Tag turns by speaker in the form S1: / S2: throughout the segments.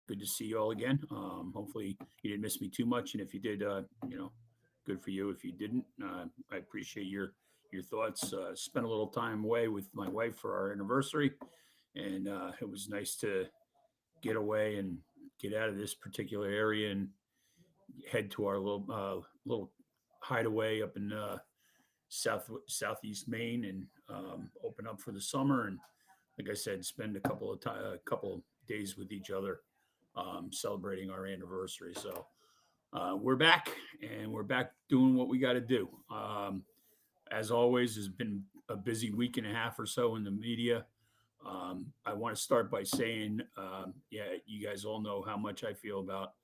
S1: Good to see you all again. Hopefully, you didn't miss me too much, and if you did, good for you. If you didn't, I appreciate your thoughts. Spent a little time away with my wife for our anniversary, and it was nice to get away and get out of this particular area and head to our little hideaway up in southeast Maine, and open up for the summer. And like I said, spend a couple days with each other, celebrating our anniversary. So we're back, and we're back doing what we got to do. As always, has been a busy week and a half or so in the media. I want to start by saying, yeah, you guys all know how much I feel about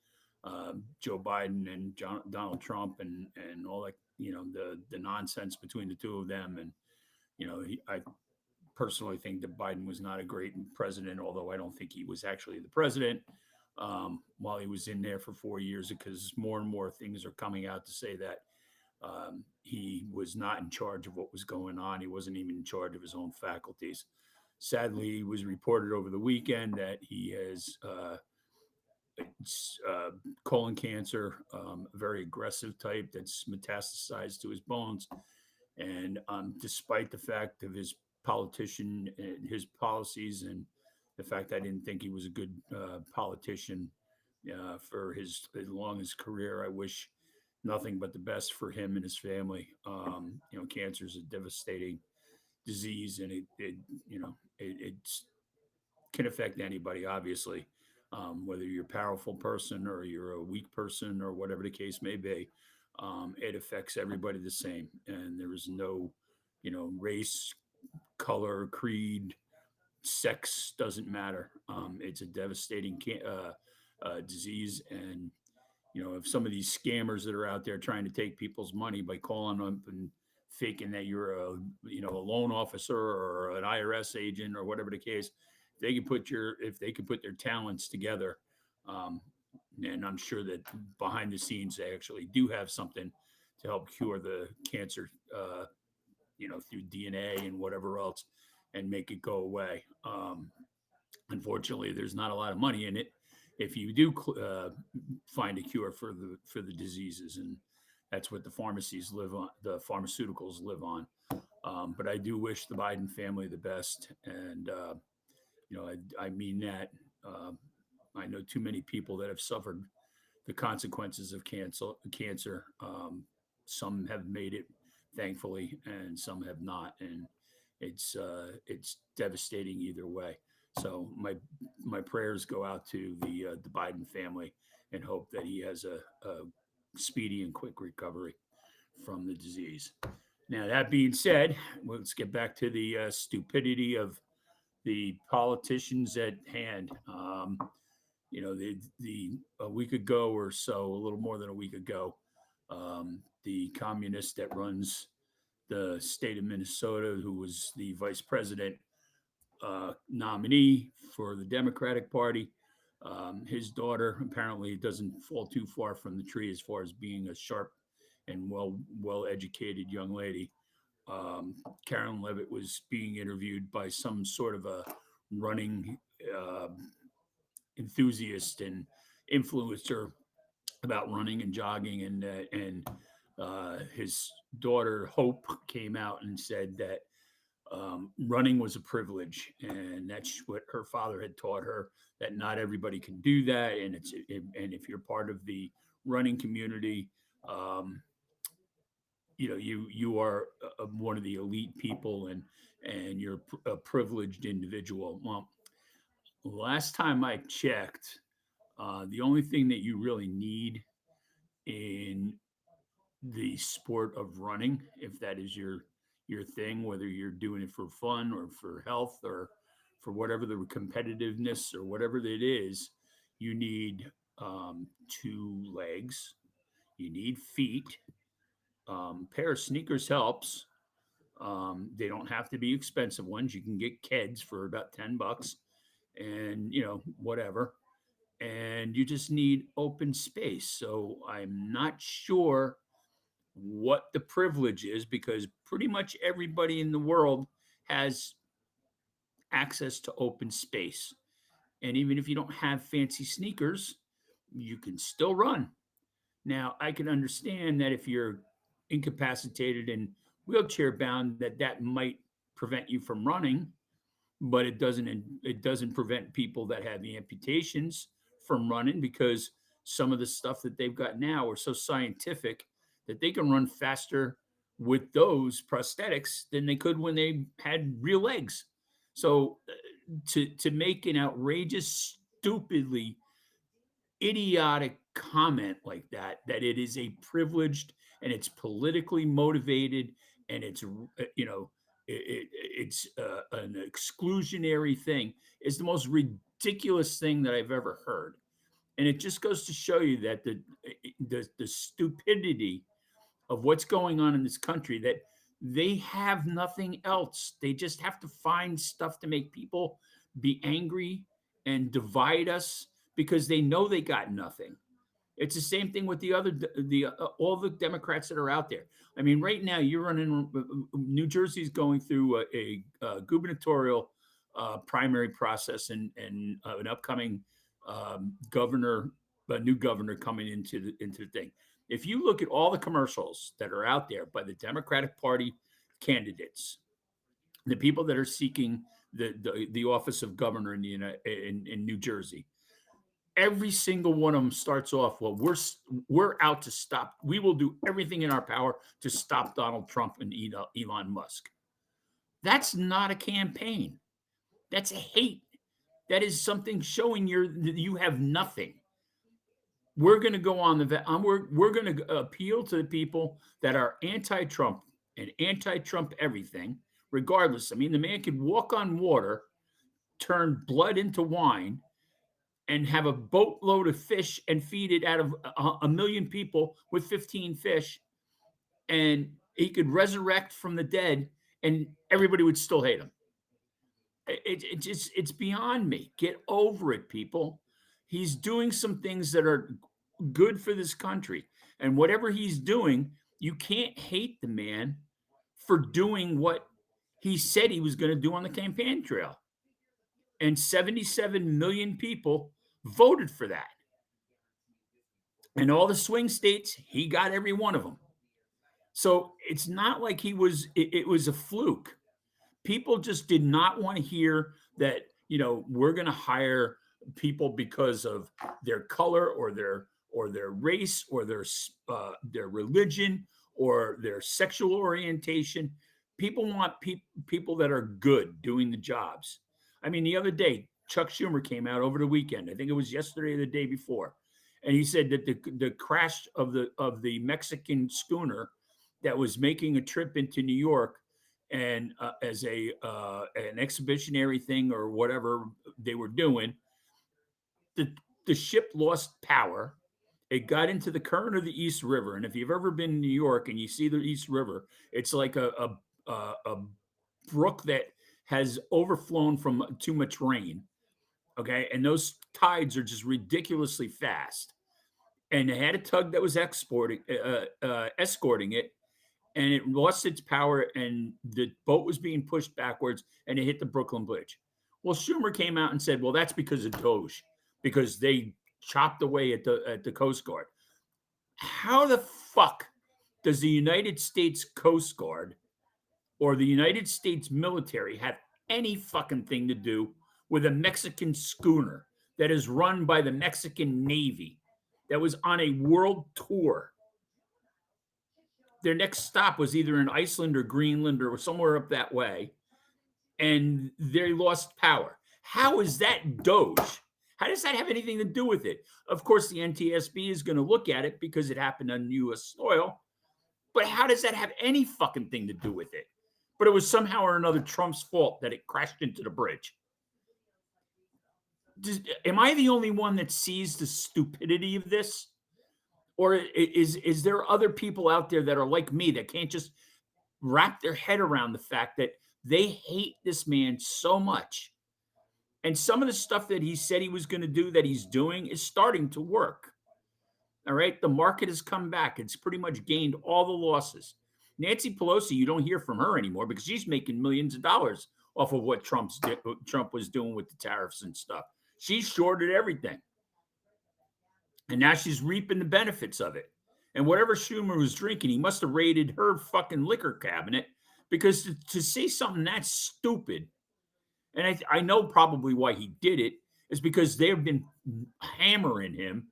S1: Joe Biden and Donald Trump, and all that. The nonsense between the two of them, and I personally think that Biden was not a great president, although I don't think he was actually the president while he was in there for 4 years, because more and more things are coming out to say that he was not in charge of what was going on. He wasn't even in charge of his own faculties. Sadly, it was reported over the weekend that he has colon cancer, a very aggressive type that's metastasized to his bones. And despite the fact of his politician and his policies, and the fact I didn't think he was a good politician for his long his career, I wish nothing but the best for him and his family. Cancer is a devastating disease, and it can affect anybody, obviously, whether you're a powerful person or you're a weak person or whatever the case may be. It affects everybody the same, and there is no, race, color, creed, sex doesn't matter. It's a devastating disease, and if some of these scammers that are out there trying to take people's money by calling up and faking that you're a loan officer or an IRS agent or whatever the case, if they can put their talents together, um, and I'm sure that behind the scenes they actually do have something to help cure the cancer, through DNA and whatever else, and make it go away. Unfortunately, there's not a lot of money in it if you do find a cure for the diseases, and that's what the pharmacies live on. The pharmaceuticals live on. But I do wish the Biden family the best, and I mean that. I know too many people that have suffered the consequences of cancer. Some have made it, thankfully, and some have not, and it's devastating either way. So my prayers go out to the Biden family, and hope that he has a speedy and quick recovery from the disease. Now, that being said, let's get back to the stupidity of the politicians at hand. The a week ago or so, a little more than a week ago, the communist that runs the state of Minnesota, who was the vice president nominee for the Democratic Party, his daughter apparently doesn't fall too far from the tree as far as being a sharp and well educated young lady. Karen Levitt was being interviewed by some sort of a running uh, enthusiast and influencer about running and jogging, and his daughter Hope came out and said that running was a privilege, and that's what her father had taught her, that not everybody can do that, and if you're part of the running community, um, you are one of the elite people, and you're a privileged individual. Well, last time I checked, the only thing that you really need in the sport of running, if that is your thing, whether you're doing it for fun or for health or for whatever the competitiveness or whatever it is, you need two legs, you need feet. Pair of sneakers helps. They don't have to be expensive ones. You can get Keds for about $10, and whatever. And you just need open space. So I'm not sure what the privilege is, because pretty much everybody in the world has access to open space. And even if you don't have fancy sneakers, you can still run. Now, I can understand that if you're incapacitated and wheelchair bound, that might prevent you from running, but it doesn't prevent people that have amputations from running, because some of the stuff that they've got now are so scientific that they can run faster with those prosthetics than they could when they had real legs. So to make an outrageous, stupidly idiotic comment like that it is a privileged and it's politically motivated and it's an exclusionary thing, is the most ridiculous thing that I've ever heard. And it just goes to show you that the stupidity of what's going on in this country, that they have nothing else. They just have to find stuff to make people be angry and divide us because they know they got nothing. It's the same thing with the all the Democrats that are out there. I mean, right now you're running. New Jersey's going through gubernatorial primary process, and an upcoming governor, a new governor coming into the thing. If you look at all the commercials that are out there by the Democratic Party candidates, the people that are seeking the office of governor in New Jersey, every single one of them starts off, well, we're out to stop. We will do everything in our power to stop Donald Trump and Elon Musk. That's not a campaign. That's a hate. That is something showing you have nothing. We're going to go on we're going to appeal to the people that are anti-Trump and anti-Trump everything, regardless. I mean, the man could walk on water, turn blood into wine, and have a boatload of fish and feed it out of a million people with 15 fish, and he could resurrect from the dead, and everybody would still hate him. It's beyond me. Get over it, people. He's doing some things that are good for this country, and whatever he's doing, you can't hate the man for doing what he said he was going to do on the campaign trail. And 77 million people voted for that. And all the swing states, he got every one of them. So it's not like it was a fluke. People just did not want to hear that, we're going to hire people because of their color or their race or their religion or their sexual orientation. People want people that are good doing the jobs. I mean, the other day, Chuck Schumer came out over the weekend. I think it was yesterday or the day before, and he said that the crash of the Mexican schooner that was making a trip into New York, and as an exhibitionary thing or whatever they were doing, the ship lost power. It got into the current of the East River, and if you've ever been in New York and you see the East River, it's like a brook that has overflown from too much rain. Okay, and those tides are just ridiculously fast. And they had a tug that was escorting it, and it lost its power, and the boat was being pushed backwards, and it hit the Brooklyn Bridge. Well, Schumer came out and said, "Well, that's because of Doge, because they chopped away at the Coast Guard." How the fuck does the United States Coast Guard or the United States military have any fucking thing to do with a Mexican schooner that is run by the Mexican Navy that was on a world tour? Their next stop was either in Iceland or Greenland or somewhere up that way, and they lost power. How is that Doge? How does that have anything to do with it? Of course, the NTSB is going to look at it because it happened on U.S. soil, but how does that have any fucking thing to do with it? But it was somehow or another Trump's fault that it crashed into the bridge. Am I the only one that sees the stupidity of this? Or is there other people out there that are like me that can't just wrap their head around the fact that they hate this man so much? And some of the stuff that he said he was going to do that he's doing is starting to work. All right. The market has come back. It's pretty much gained all the losses. Nancy Pelosi, you don't hear from her anymore because she's making millions of dollars off of what Trump was doing with the tariffs and stuff. She shorted everything. And now she's reaping the benefits of it. And whatever Schumer was drinking, he must have raided her fucking liquor cabinet because to say something that stupid, and I know probably why he did it, is because they've been hammering him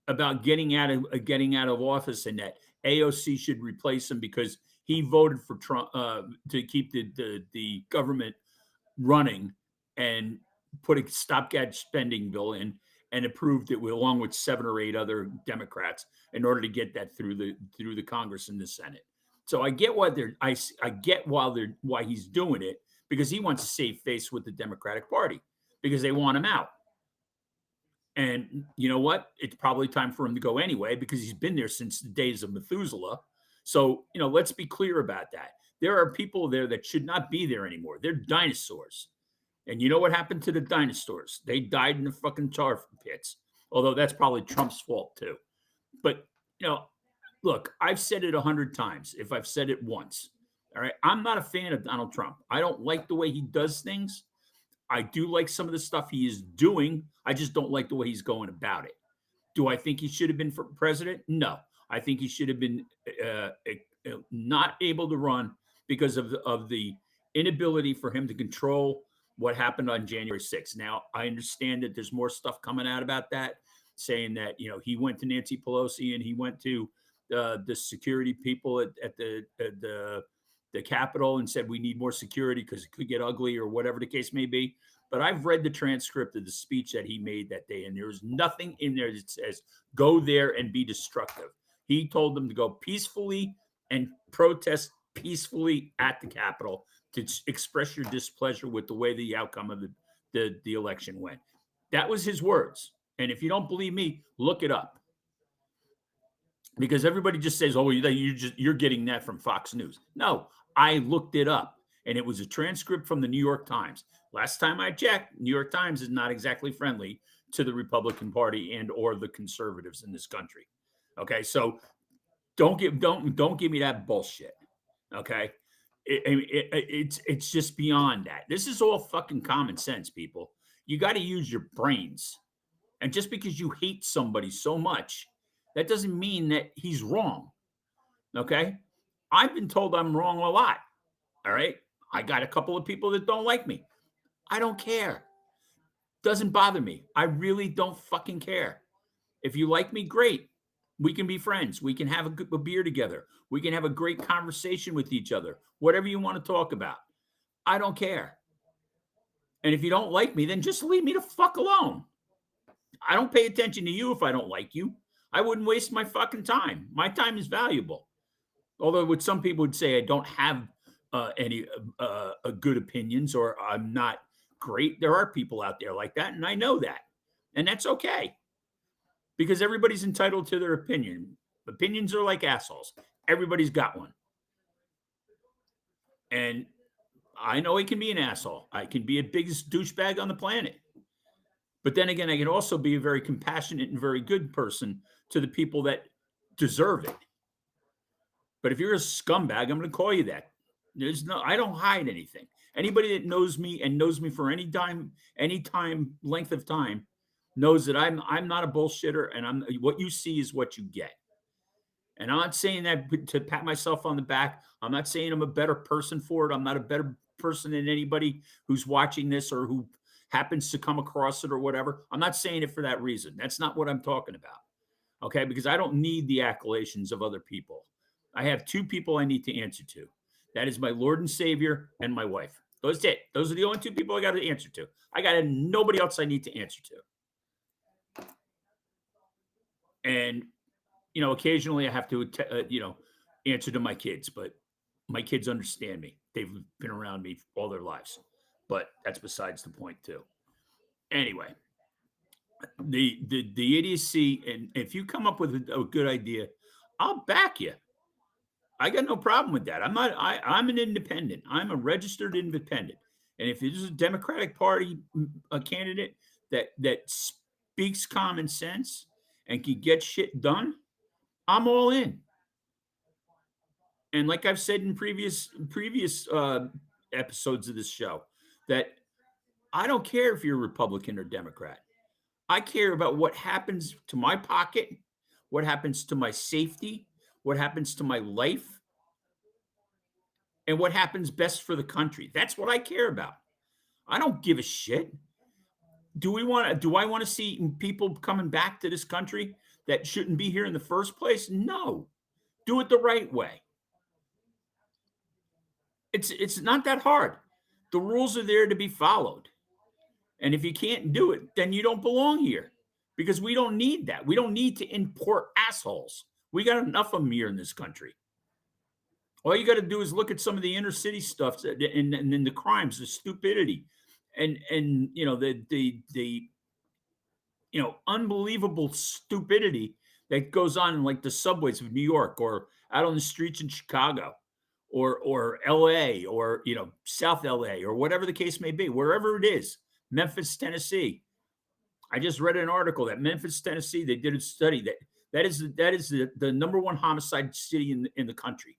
S1: about getting out of office, and that AOC should replace him because he voted for Trump to keep the government running and put a stopgap spending bill in and approved it along with 7 or 8 other Democrats in order to get that through the Congress and the Senate. So I get why I get why he's doing it, because he wants to save face with the Democratic Party because they want him out. And you know what? It's probably time for him to go anyway because he's been there since the days of Methuselah. So, let's be clear about that. There are people there that should not be there anymore. They're dinosaurs. And you know what happened to the dinosaurs? They died in the fucking tar pits. Although that's probably Trump's fault too. But, look, I've said it 100 times if I've said it once. All right. I'm not a fan of Donald Trump. I don't like the way he does things. I do like some of the stuff he is doing. I just don't like the way he's going about it. Do I think he should have been for president? No. I think he should have been not able to run because of the inability for him to control what happened on January 6th. Now, I understand that there's more stuff coming out about that, saying that, he went to Nancy Pelosi and he went to the security people at the Capitol and said we need more security because it could get ugly or whatever the case may be. But I've read the transcript of the speech that he made that day, and there was nothing in there that says go there and be destructive. He told them to go peacefully and protest peacefully at the Capitol to express your displeasure with the way the outcome of the election went. That was his words. And if you don't believe me, look it up. Because everybody just says, "Oh, you're getting that from Fox News." No, I looked it up, and it was a transcript from the New York Times. Last time I checked, New York Times is not exactly friendly to the Republican Party and or the conservatives in this country. Okay, so don't give me that bullshit. Okay, it's just beyond that. This is all fucking common sense, people. You got to use your brains, and just because you hate somebody so much, that doesn't mean that he's wrong. Okay, I've been told I'm wrong a lot. All right, I got a couple of people that don't like me. I don't care. Doesn't bother me. I really don't fucking care. If you like me, great. We can be friends. We can have a beer together. We can have a great conversation with each other. Whatever you want to talk about. I don't care. And if you don't like me, then just leave me the fuck alone. I don't pay attention to you if I don't like you. I wouldn't waste my fucking time. My time is valuable. Although what some people would say I don't have any good opinions or I'm not great. There are people out there like that, and I know that. And that's okay. Because everybody's entitled to their opinion. Opinions are like assholes. Everybody's got one. And I know I can be an asshole. I can be a biggest douchebag on the planet. But then again, I can also be a very compassionate and very good person to the people that deserve it. But if you're a scumbag, I'm going to call you that. I don't hide anything. Anybody that knows me and knows me for any length of time, knows that I'm not a bullshitter, and what you see is what you get. And I'm not saying that to pat myself on the back. I'm not saying I'm a better person for it. I'm not a better person than anybody who's watching this or who happens to come across it or whatever. I'm not saying it for that reason. That's not what I'm talking about. Okay, because I don't need the accolations of other people. I have 2 people I need to answer to. That is my Lord and Savior and my wife. That's it. Those are the only 2 people I got to answer to. I got nobody else I need to answer to. And, occasionally I have to, answer to my kids, but my kids understand me. They've been around me all their lives, but that's besides the point too. Anyway, the idiocy, and if you come up with a good idea, I'll back you. I got no problem with that. I'm an independent. I'm a registered independent. And if there's a Democratic Party candidate that speaks common sense and can get shit done, I'm all in. And like I've said in previous episodes of this show, that I don't care if you're Republican or Democrat. I care about what happens to my pocket, what happens to my safety, what happens to my life, and what happens best for the country. That's what I care about. I don't give a shit. Do I want to see people coming back to this country that shouldn't be here in the first place? No. Do it the right way. It's not that hard. The rules are there to be followed. And if you can't do it, then you don't belong here because we don't need that. We don't need to import assholes. We got enough of them here in this country. All you got to do is look at some of the inner city stuff and the crimes, the stupidity, and the unbelievable stupidity that goes on in like the subways of New York or out on the streets in Chicago or LA or South LA or whatever the case may be, wherever it is, Memphis, Tennessee. I just read an article that Memphis, Tennessee, they did a study that is the number one homicide city in the country.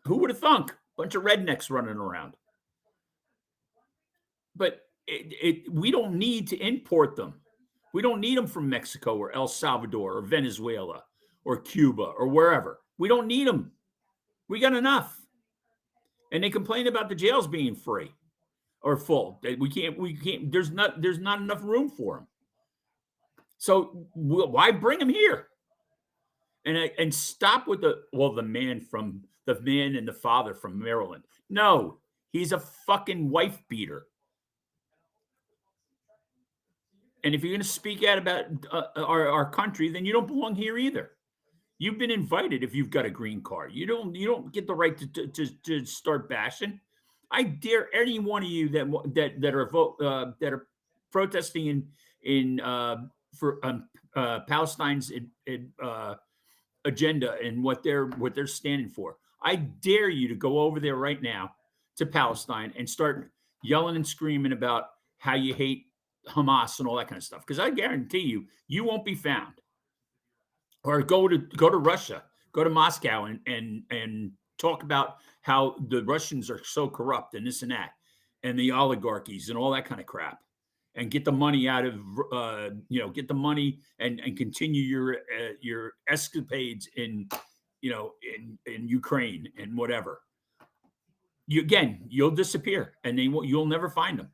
S1: Who would have thunk? Bunch of rednecks running around. But we don't need to import them. We don't need them from Mexico or El Salvador or Venezuela or Cuba or wherever. We don't need them. We got enough. And they complain about the jails being free or full. We can't, there's not enough room for them. So why bring them here? And stop with the man and the father from Maryland. No, he's a fucking wife beater. And if you're going to speak out about our country, then you don't belong here either. You've been invited if you've got a green card. You don't get the right to start bashing. I dare any one of you that are protesting for Palestine's agenda and what they're standing for. I dare you to go over there right now to Palestine and start yelling and screaming about how you hate Hamas and all that kind of stuff. Because I guarantee you won't be found. Or go to Russia, go to Moscow and talk about how the Russians are so corrupt and this and that, and the oligarchies and all that kind of crap, and get the money out of get the money and continue your escapades in Ukraine and whatever. You'll disappear and you'll never find them.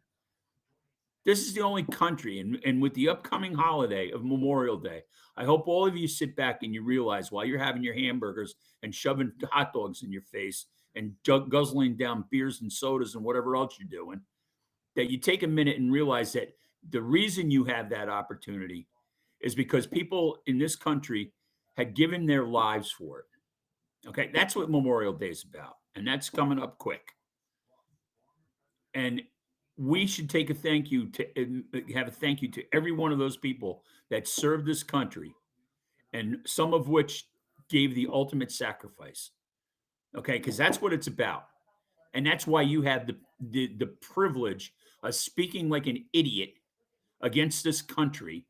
S1: This is the only country, and with the upcoming holiday of Memorial Day, I hope all of you sit back and you realize while you're having your hamburgers and shoving hot dogs in your face and guzzling down beers and sodas and whatever else you're doing, that you take a minute and realize that the reason you have that opportunity is because people in this country had given their lives for it. Okay, that's what Memorial Day is about, and that's coming up quick. And we should take a thank you to every one of those people that served this country, and some of which gave the ultimate sacrifice. Okay, because that's what it's about, and that's why you have the privilege of speaking like an idiot against this country,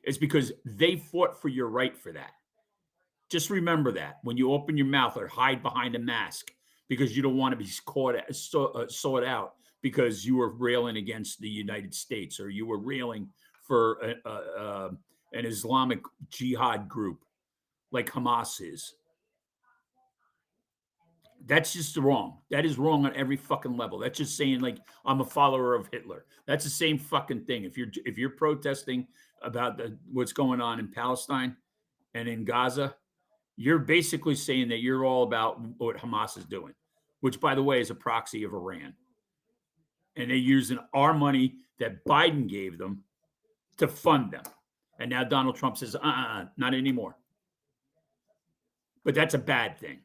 S1: is because they fought for your right for that. Just remember that when you open your mouth or hide behind a mask because you don't want to be sought out because you were railing against the United States or you were railing for an Islamic jihad group like Hamas is. That's just wrong. That is wrong on every fucking level. That's just saying like I'm a follower of Hitler. That's the same fucking thing. If you're protesting about what's going on in Palestine and in Gaza, you're basically saying that you're all about what Hamas is doing, which, by the way, is a proxy of Iran. And they're using our money that Biden gave them to fund them. And now Donald Trump says, not anymore. But that's a bad thing.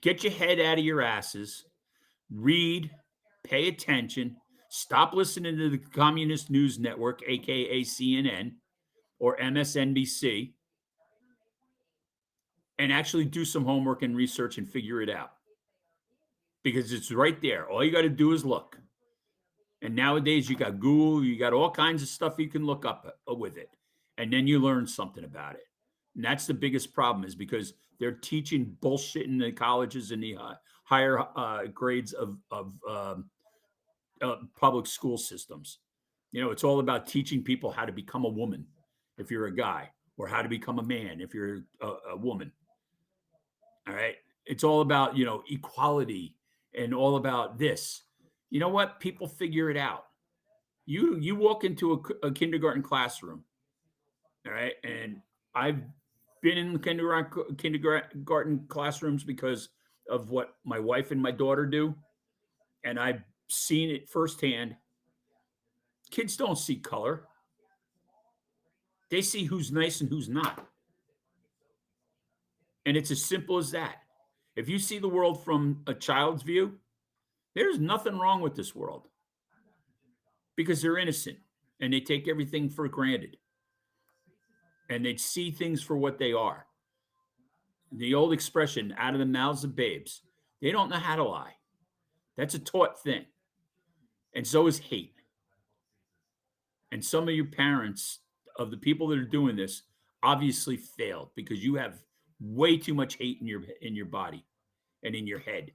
S1: Get your head out of your asses, read, pay attention, stop listening to the Communist News Network, aka CNN or MSNBC, and actually do some homework and research and figure it out. Because it's right there. All you got to do is look. And nowadays you got Google, you got all kinds of stuff you can look up with it. And then you learn something about it. And that's the biggest problem, is because they're teaching bullshit in the colleges and the higher grades of public school systems. It's all about teaching people how to become a woman if you're a guy, or how to become a man if you're a woman. All right. It's all about, equality and all about this. You know what? People figure it out. You walk into a kindergarten classroom, all right, and I've been in kindergarten classrooms because of what my wife and my daughter do, and I've seen it firsthand. Kids don't see color; they see who's nice and who's not, and it's as simple as that. If you see the world from a child's view, there's nothing wrong with this world because they're innocent and they take everything for granted and they see things for what they are. The old expression, out of the mouths of babes, they don't know how to lie. That's a taught thing. And so is hate. And some of your parents, of the people that are doing this, obviously failed because you have way too much hate in your body and in your head.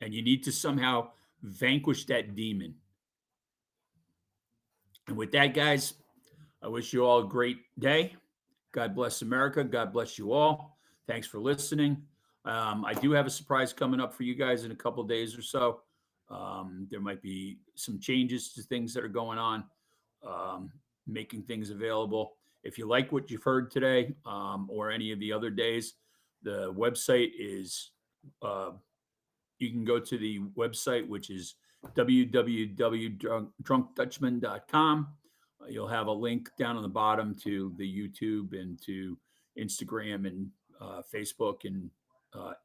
S1: And you need to somehow vanquish that demon. And with that, guys, I wish you all a great day. God bless America. God bless you all. Thanks for listening. I do have a surprise coming up for you guys in a couple of days or so. There might be some changes to things that are going on, um, making things available. If you like what you've heard today, or any of the other days, the website is, uh, you can go to the website, which is www.drunkdutchman.com. You'll have a link down on the bottom to the YouTube and to Instagram and Facebook and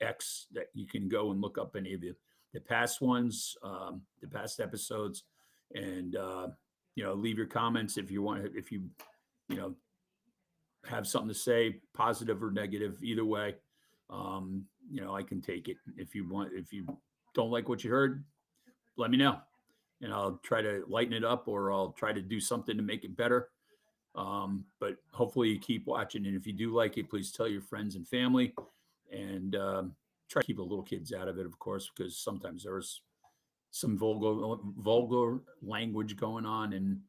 S1: X, that you can go and look up any of the past ones, the past episodes, and leave your comments if you want. If you know have something to say, positive or negative, either way. I can take it. If you want, if you don't like what you heard, let me know, and I'll try to lighten it up, or I'll try to do something to make it better. But hopefully you keep watching, and if you do like it, please tell your friends and family, and try to keep the little kids out of it, of course, because sometimes there's some vulgar language going on, and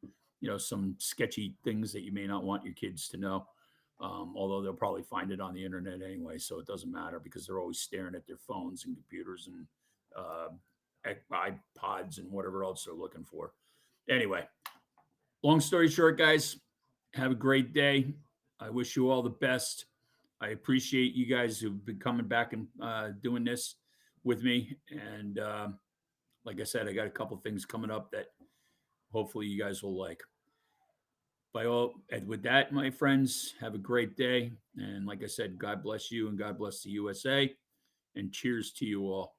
S1: some sketchy things that you may not want your kids to know. Although they'll probably find it on the internet anyway, so it doesn't matter because they're always staring at their phones and computers and uh, iPods and whatever else they're looking for. Anyway, long story short, guys, have a great day. I wish you all the best. I appreciate you guys who've been coming back and doing this with me. And like I said, I got a couple things coming up that hopefully you guys will like. And with that, my friends, have a great day. And like I said, God bless you and God bless the USA. And cheers to you all.